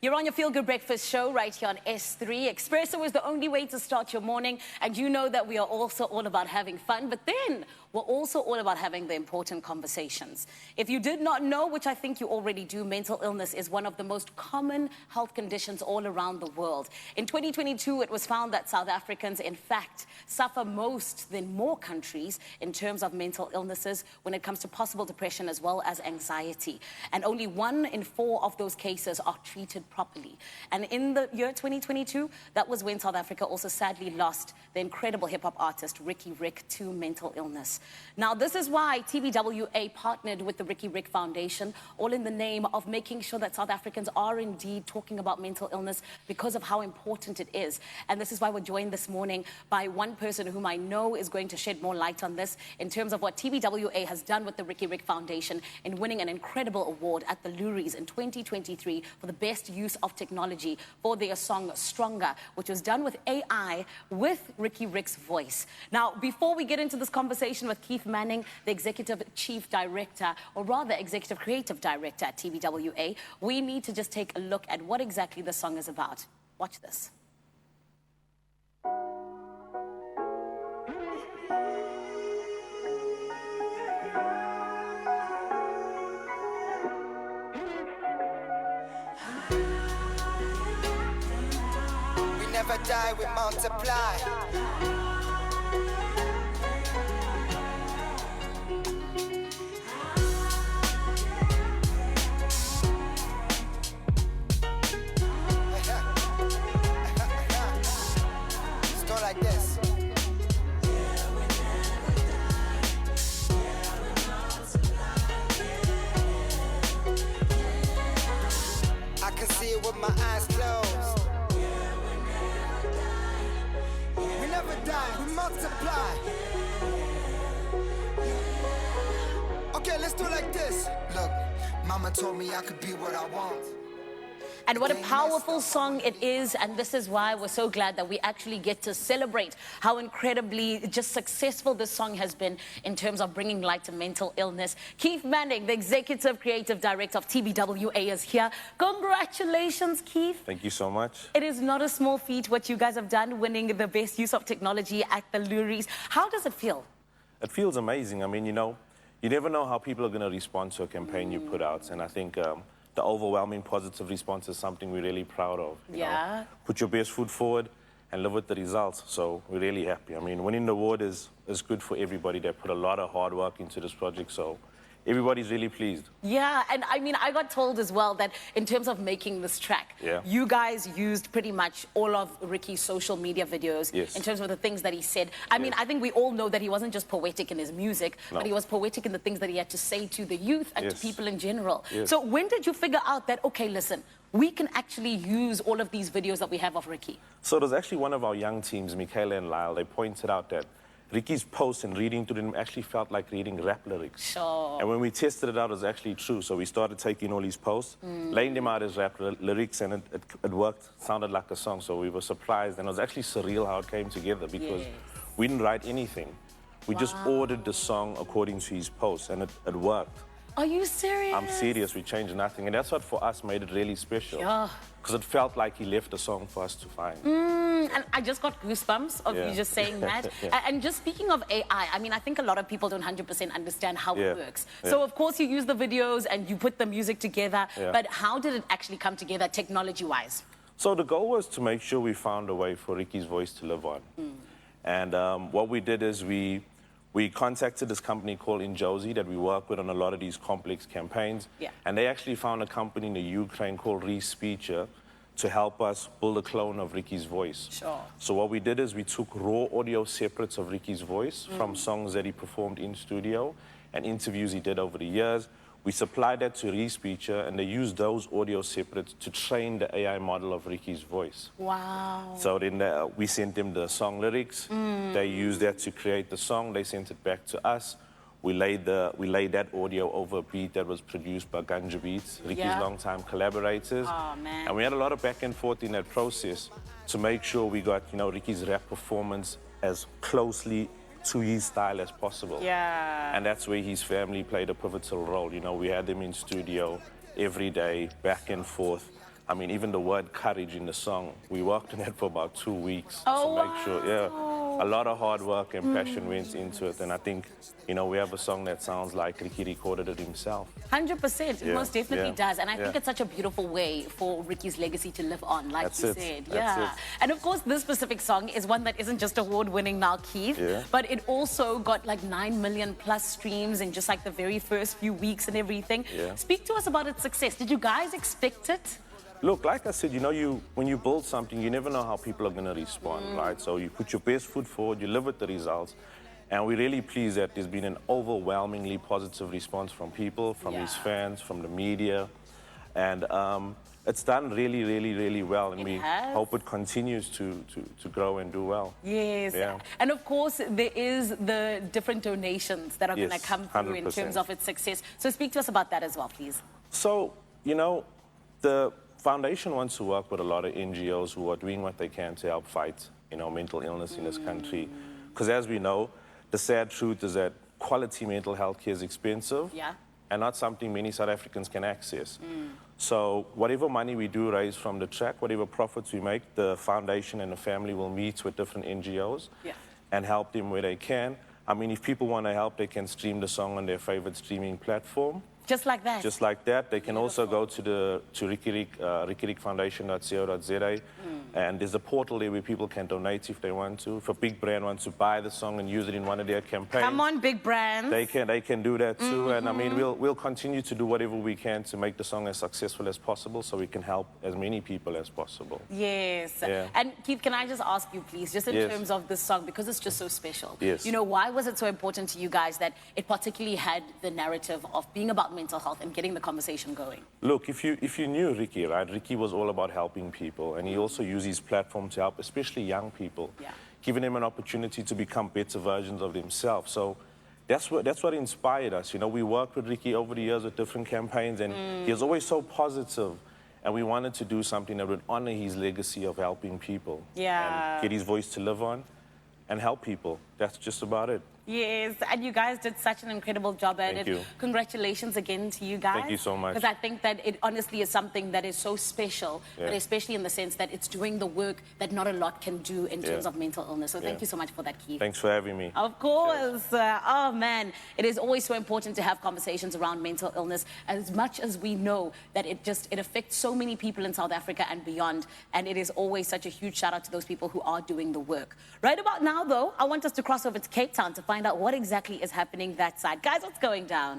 You're on your Feel Good Breakfast show right here on S3. Expresso is the only way to start your morning, and you know that we are also all about having fun, but then we're also all about having the important conversations. If you did not know, which I think you already do, mental illness is one of the most common health conditions all around the world. In 2022, it was found that South Africans, in fact, suffer most than more countries in terms of mental illnesses when it comes to possible depression as well as anxiety. And only 1 in 4 of those cases are treated properly. And in the year 2022, that was when South Africa also sadly lost the incredible hip-hop artist Ricky Rick to mental illness. Now, this is why TBWA partnered with the Ricky Rick Foundation, all in the name of making sure that South Africans are indeed talking about mental illness because of how important it is. And this is why we're joined this morning by one person whom I know is going to shed more light on this in terms of what TBWA has done with the Ricky Rick Foundation in winning an incredible award at the Loeries in 2023 for the best use of technology for their song Stronger, which was done with AI with Ricky Rick's voice. Now, before we get into this conversation with Keith Manning, the Executive Chief Director, or rather Executive Creative Director at TBWA, we need to just take a look at what exactly the song is about. Watch this. Never die, we multiply. Let's go like this. I can see it with my eyes closed. We multiply. Okay, let's do it like this. Look, mama told me I could be what I want. And what a powerful song it is, and this is why we're so glad that we actually get to celebrate how incredibly just successful this song has been in terms of bringing light to mental illness. Keith Manning, the Executive Creative Director of TBWA, is here. Congratulations, Keith. Thank you so much. It is not a small feat what you guys have done, winning the best use of technology at the Loeries. How does it feel? It feels amazing. I mean, you know, you never know how people are going to respond to a campaign you put out, and I think the overwhelming positive response is something we're really proud of. You know? Put your best foot forward and live with the results. So we're really happy. I mean, winning the award is good for everybody. They put a lot of hard work into this project, so everybody's really pleased. Yeah, and I mean, I got told as well that in terms of making this track, you guys used pretty much all of Ricky's social media videos in terms of the things that he said. I mean, I think we all know that he wasn't just poetic in his music, but he was poetic in the things that he had to say to the youth and to people in general. So when did you figure out that, okay, listen, we can actually use all of these videos that we have of Ricky? So it was actually one of our young teams, Michaela and Lyle, they pointed out that Ricky's posts and reading to them actually felt like reading rap lyrics. Sure. And when we tested it out, it was actually true. So we started taking all these posts, laying them out as rap lyrics, and it worked, sounded like a song. So we were surprised, and it was actually surreal how it came together because we didn't write anything. We just ordered the song according to his posts, and it worked. Are you serious? I'm serious, we changed nothing. And that's what for us made it really special. Because it felt like he left a song for us to find. And I just got goosebumps of you just saying that. And just speaking of AI, I mean, I think a lot of people don't 100% understand how it works. So of course you use the videos and you put the music together, but how did it actually come together technology-wise? So the goal was to make sure we found a way for Ricky's voice to live on. And what we did is we contacted this company called Josie that we work with on a lot of these complex campaigns. And they actually found a company in the Ukraine called Respeecher to help us build a clone of Ricky's voice. So what we did is we took raw audio separates of Ricky's voice from songs that he performed in studio and interviews he did over the years. We supplied that to Respeecher, and they used those audio separates to train the AI model of Ricky's voice. Wow. So then we sent them the song lyrics. They used that to create the song. They sent it back to us. We laid that audio over a beat that was produced by Ganja Beats, Ricky's longtime collaborators. Oh, man. And we had a lot of back and forth in that process to make sure we got, you know, Ricky's rap performance as closely to his style as possible. And that's where his family played a pivotal role. You know, we had them in studio every day, back and forth, I mean, even the word courage in the song, we worked on it for about 2 weeks Oh, to make sure, a lot of hard work and passion went into it. And I think, you know, we have a song that sounds like Ricky recorded it himself. 100%, it Yeah, most definitely yeah, does. And I think yeah. it's such a beautiful way for Ricky's legacy to live on, like That's you it, said. that's Yeah. it. And of course, this specific song is one that isn't just award-winning now, Keith, Yeah. but it also got like 9 million plus streams in just like the very first few weeks and everything. Yeah. Speak to us about its success. Did you guys expect it? Look, like I said, you know, when you build something, you never know how people are going to respond, right? So you put your best foot forward, you live with the results. And we're really pleased that there's been an overwhelmingly positive response from people, from his fans, from the media. And it's done really, really, really well. And we hope it continues to grow and do well. Yes. Yeah. And of course, there is the different donations that are going to Yes, come through in 100%. terms of its success. So speak to us about that as well, please. So, you know, the foundation wants to work with a lot of NGOs who are doing what they can to help fight, you know, mental illness in this country. Because as we know, the sad truth is that quality mental health care is expensive and not something many South Africans can access. So whatever money we do raise from the track, whatever profits we make, the foundation and the family will meet with different NGOs and help them where they can. I mean, if people want to help, they can stream the song on their favorite streaming platform. Just like that? Just like that. They can also go to rickyrickfoundation.co.za, and there's a portal there where people can donate if they want to. If a big brand wants to buy the song and use it in one of their campaigns, come on, big brands. They can do that too. And I mean, we'll continue to do whatever we can to make the song as successful as possible, so we can help as many people as possible. Yes. Yeah. And Keith, can I just ask you, please, just in Yes. terms of this song, because it's just so special. Yes. You know, why was it so important to you guys that it particularly had the narrative of being about mental health and getting the conversation going? Look, if you knew Ricky, right? Ricky was all about helping people, and he also used his platform to help, especially young people, giving them an opportunity to become better versions of themselves. So that's what inspired us. You know, we worked with Ricky over the years with different campaigns, and he was always so positive, and we wanted to do something that would honor his legacy of helping people and get his voice to live on and help people. That's just about it. Yes, and you guys did such an incredible job at it. Thank you. Congratulations again to you guys. Thank you so much. Because I think that it honestly is something that is so special, but especially in the sense that it's doing the work that not a lot can do in terms of mental illness. So thank you so much for that, Keith. Thanks for having me. Of course. Oh, man. It is always so important to have conversations around mental illness, as much as we know that it affects so many people in South Africa and beyond. And it is always such a huge shout out to those people who are doing the work. Right about now, though, I want us to cross over to Cape Town to find out what exactly is happening that side. Guys, what's going down?